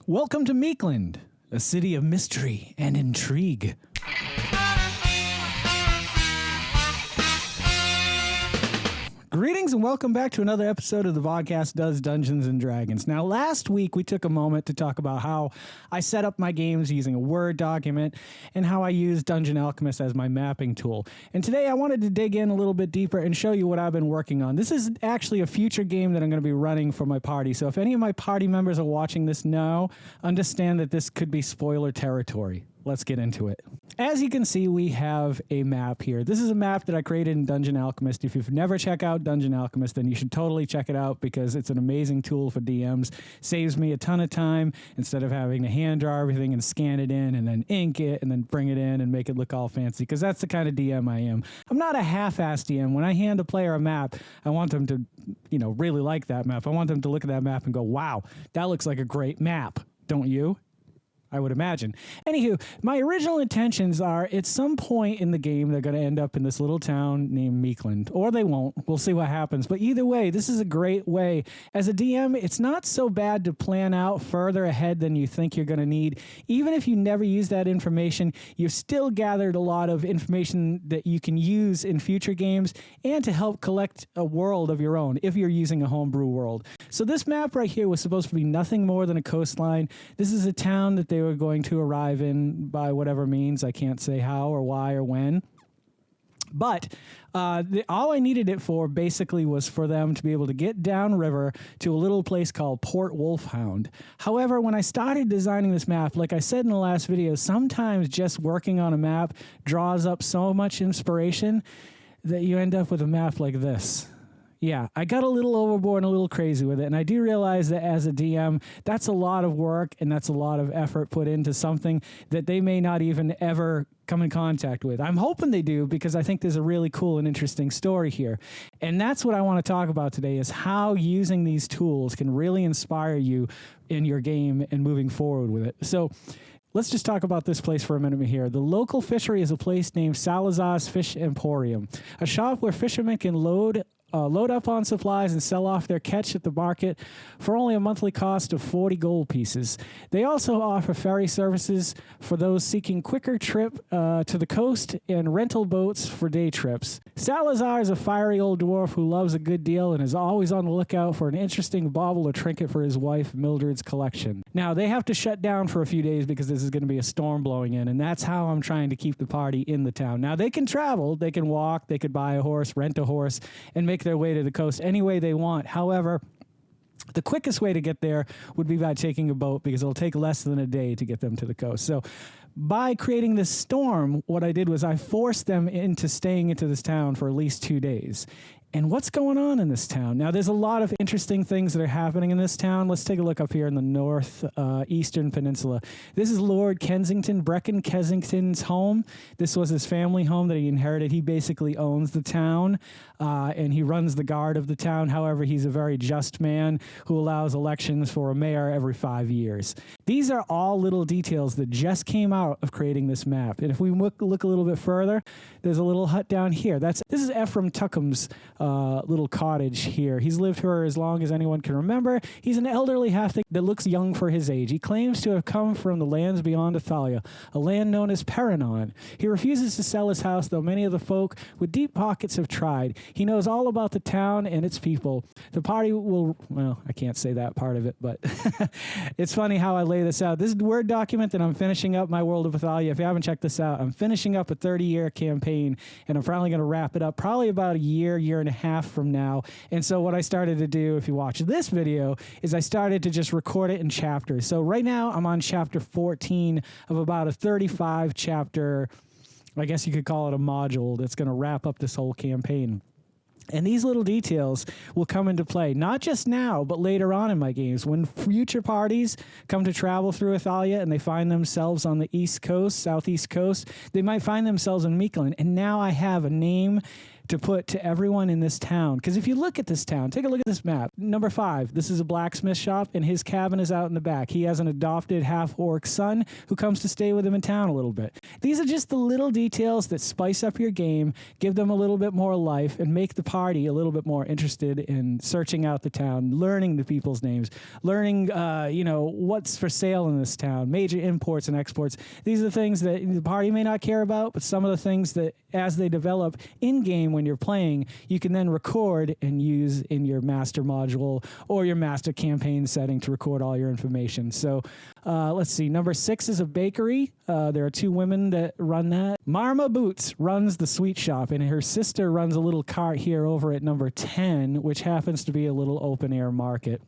Welcome to Meekland, a city of mystery and intrigue. Greetings and welcome back to another episode of the Vodkast Does Dungeons and Dragons. Now, last week we took a moment to talk about how I set up my games using a Word document and how I use Dungeon Alchemist as my mapping tool. And today I wanted to dig in a little bit deeper and show you what I've been working on. This is actually a future game that I'm going to be running for my party. So if any of my party members are watching this now, understand that this could be spoiler territory. Let's get into it. As you can see, we have a map here. This is a map that I created in Dungeon Alchemist. If you've never checked out Dungeon Alchemist, then you should totally check it out because it's an amazing tool for DMs. Saves me a ton of time instead of having to hand draw everything and scan it in and then ink it and then bring it in and make it look all fancy, because that's the kind of DM I am. I'm not a half-ass DM. When I hand a player a map, I want them to, really like that map. I want them to look at that map and go, wow, that looks like a great map. Don't you? I would imagine. Anywho, my original intentions are at some point in the game, they're going to end up in this little town named Meekland, or they won't. We'll see what happens. But either way, this is a great way. As a DM, it's not so bad to plan out further ahead than you think you're going to need. Even if you never use that information, you've still gathered a lot of information that you can use in future games and to help collect a world of your own if you're using a homebrew world. So this map right here was supposed to be nothing more than a coastline. This is a town that they were going to arrive in by whatever means. I can't say how or why or when. But all I needed it for basically was for them to be able to get downriver to a little place called Port Wolfhound. However, when I started designing this map, like I said in the last video, sometimes just working on a map draws up so much inspiration that you end up with a map like this. Yeah, I got a little overboard and a little crazy with it, and I do realize that as a DM, that's a lot of work and that's a lot of effort put into something that they may not even ever come in contact with. I'm hoping they do, because I think there's a really cool and interesting story here. And that's what I want to talk about today, is how using these tools can really inspire you in your game and moving forward with it. So let's just talk about this place for a minute here. The local fishery is a place named Salazar's Fish Emporium, a shop where fishermen can load up on supplies and sell off their catch at the market for only a monthly cost of 40 gold pieces. They also offer ferry services for those seeking quicker trip to the coast and rental boats for day trips. Salazar is a fiery old dwarf who loves a good deal and is always on the lookout for an interesting bauble or trinket for his wife Mildred's collection. Now, they have to shut down for a few days because this is going to be a storm blowing in, and that's how I'm trying to keep the party in the town. Now, they can travel, they can walk, they could buy a horse, rent a horse, and make their way to the coast any way they want. However, the quickest way to get there would be by taking a boat, because it'll take less than a day to get them to the coast. So by creating this storm, what I did was I forced them into staying into this town for at least 2 days. And what's going on in this town? Now, there's a lot of interesting things that are happening in this town. Let's take a look up here in the north eastern peninsula. This is Lord Kensington, Brecon Kensington's home. This was his family home that he inherited. He basically owns the town, and he runs the guard of the town. However, he's a very just man who allows elections for a mayor every 5 years. These are all little details that just came out of creating this map. And if we look a little bit further, there's a little hut down here. This is Ephraim Tuckham's little cottage here. He's lived for as long as anyone can remember. He's an elderly halfling that looks young for his age. He claims to have come from the lands beyond Athalia, a land known as Perinon. He refuses to sell his house, though many of the folk with deep pockets have tried. He knows all about the town and its people. The party will, well, I can't say that part of it, but it's funny how I lay this out. This is the Word document that I'm finishing up my World of Athalia. If you haven't checked this out, I'm finishing up a 30-year campaign, and I'm finally going to wrap it up probably about a year and a half from now. And so what I started to do, if you watch this video, is I started to just record it in chapters. So right now I'm on chapter 14 of about a 35 chapter, I guess you could call it a module, that's going to wrap up this whole campaign. And these little details will come into play, not just now, but later on in my games. When future parties come to travel through Athalia and they find themselves on the east coast, southeast coast, they might find themselves in Meekland. And now I have a name to put to everyone in this town. Because if you look at this town, take a look at this map. Number 5, this is a blacksmith shop, and his cabin is out in the back. He has an adopted half-orc son who comes to stay with him in town a little bit. These are just the little details that spice up your game, give them a little bit more life, and make the party a little bit more interested in searching out the town, learning the people's names, learning, what's for sale in this town, major imports and exports. These are the things that the party may not care about, but some of the things that, as they develop in-game when you're playing, you can then record and use in your master module or your master campaign setting to record all your information. So let's see. Number 6 is a bakery. There are 2 women that run that. Marma Boots runs the sweet shop, and her sister runs a little cart here over at number 10, which happens to be a little open-air market.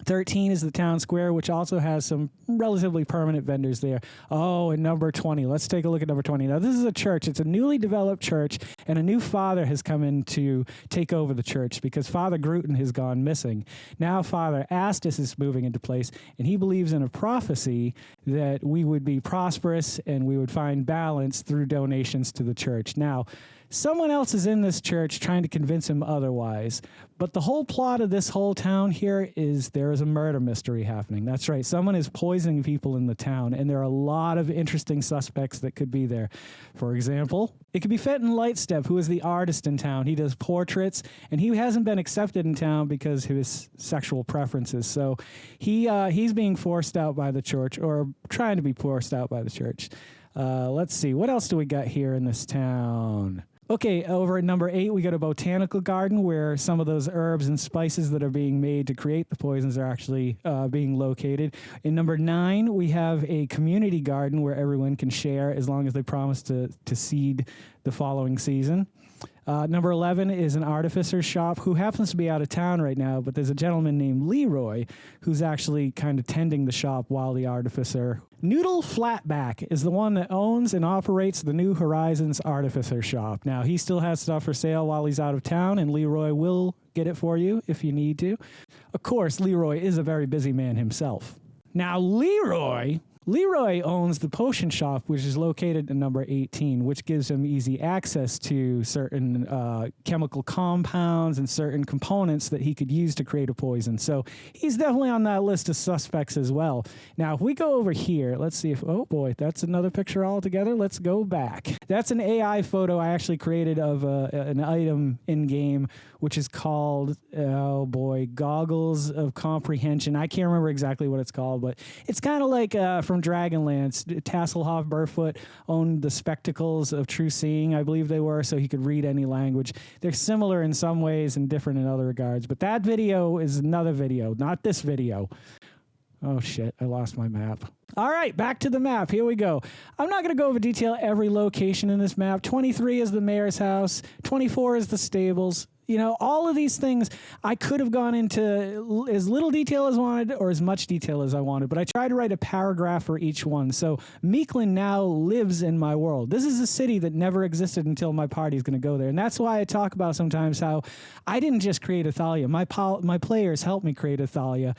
13 is the town square, which also has some relatively permanent vendors there. Oh, and number 20. Let's take a look at number 20. Now, this is a church. It's a newly developed church, and a new father has come in to take over the church because Father Gruten has gone missing. Now, Father Astus is moving into place, and he believes in a prophecy that we would be prosperous and we would find balance through donations to the church. Now, someone else is in this church trying to convince him otherwise. But the whole plot of this whole town here is there is a murder mystery happening. That's right. Someone is poisoning people in the town, and there are a lot of interesting suspects that could be there. For example, it could be Fenton Lightstep, who is the artist in town. He does portraits, and he hasn't been accepted in town because of his sexual preferences. So he's being forced out by the church, or trying to be forced out by the church. Let's see. What else do we got here in this town? Okay, over at number 8, we got a botanical garden where some of those herbs and spices that are being made to create the poisons are actually being located. In number 9, we have a community garden where everyone can share as long as they promise to seed the following season. Number 11 is an artificer's shop who happens to be out of town right now, but there's a gentleman named Leroy who's actually kind of tending the shop while the artificer. Noodle Flatback is the one that owns and operates the New Horizons Artificer shop. Now, he still has stuff for sale while he's out of town, and Leroy will get it for you if you need to. Of course, Leroy is a very busy man himself. Now, Leroy owns the potion shop, which is located in number 18, which gives him easy access to certain chemical compounds and certain components that he could use to create a poison. So he's definitely on that list of suspects as well. Now, if we go over here, let's see if, oh boy, that's another picture altogether. Let's go back. That's an AI photo I actually created of an item in-game, which is called, oh boy, Goggles of Comprehension. I can't remember exactly what it's called, but it's kind of like from Dragonlance. Tasselhoff Burfoot owned the Spectacles of True Seeing, I believe they were, so he could read any language. They're similar in some ways and different in other regards, but that video is another video, not this video. Oh shit, I lost my map. All right, back to the map. Here we go. I'm not going to go over detail every location in this map. 23 is the mayor's house. 24 is the stables. You know, all of these things, I could have gone into as little detail as I wanted or as much detail as I wanted, but I tried to write a paragraph for each one. So Meekland now lives in my world. This is a city that never existed until my party is going to go there. And that's why I talk about sometimes how I didn't just create Athalia. My players helped me create Athalia.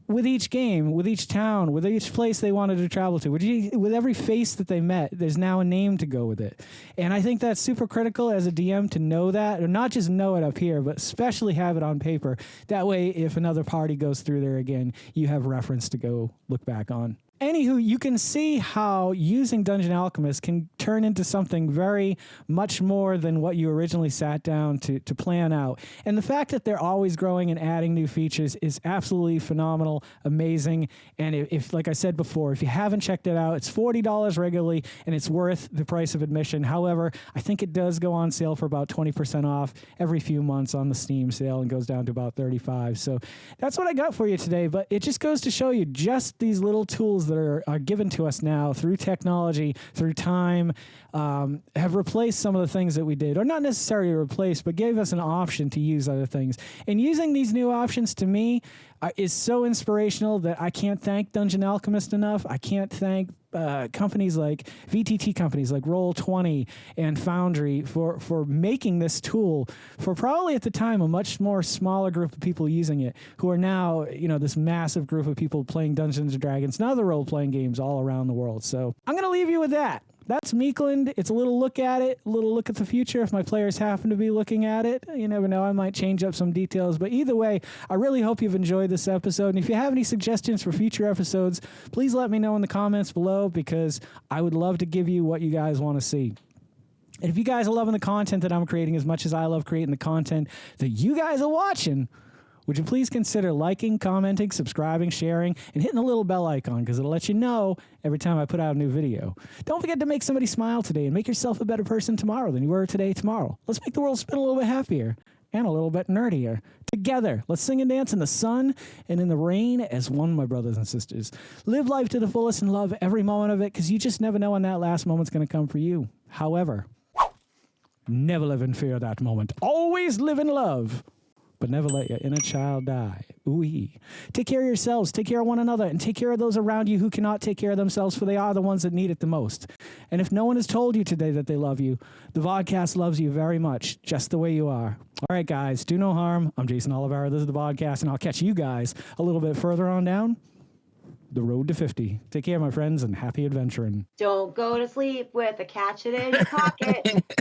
With each game, with each town, with each place they wanted to travel to, with every face that they met, there's now a name to go with it. And I think that's super critical as a DM to know that, or not just know it up here, but especially have it on paper. That way, if another party goes through there again, you have reference to go look back on. Anywho, you can see how using Dungeon Alchemist can turn into something very much more than what you originally sat down to plan out. And the fact that they're always growing and adding new features is absolutely phenomenal, amazing. And if like I said before, if you haven't checked it out, it's $40 regularly, and it's worth the price of admission. However, I think it does go on sale for about 20% off every few months on the Steam sale and goes down to about $35. So that's what I got for you today. But it just goes to show you just these little tools that are given to us now through technology, through time, have replaced some of the things that we did, or not necessarily replaced, but gave us an option to use other things. And using these new options, to me, is so inspirational that I can't thank Dungeon Alchemist enough. I can't thank companies like VTT companies like Roll20 and Foundry for making this tool for probably at the time a much more smaller group of people using it, who are now, you know, this massive group of people playing Dungeons and Dragons and other role-playing games all around the world. So I'm going to leave you with that. that's Meekland. It's a little look at it, a little look at the future. If my players happen to be looking at it, you never know. I might change up some details. But either way, I really hope you've enjoyed this episode. And if you have any suggestions for future episodes, please let me know in the comments below, because I would love to give you what you guys want to see. And if you guys are loving the content that I'm creating as much as I love creating the content that you guys are watching, would you please consider liking, commenting, subscribing, sharing, and hitting the little bell icon, because it'll let you know every time I put out a new video. Don't forget to make somebody smile today and make yourself a better person tomorrow than you were today tomorrow. Let's make the world spin a little bit happier and a little bit nerdier. Together, let's sing and dance in the sun and in the rain as one, my brothers and sisters. Live life to the fullest and love every moment of it, because you just never know when that last moment's going to come for you. However, never live in fear of that moment. Always live in love. But never let your inner child die. Ooh-wee. Take care of yourselves, take care of one another, and take care of those around you who cannot take care of themselves, for they are the ones that need it the most. And if no one has told you today that they love you, the Vodkast loves you very much, just the way you are. All right, guys, do no harm. I'm Geycen Oliveira. This is the Vodkast, and I'll catch you guys a little bit further on down the road to 50. Take care, my friends, and happy adventuring. Don't go to sleep with a catch it in your pocket.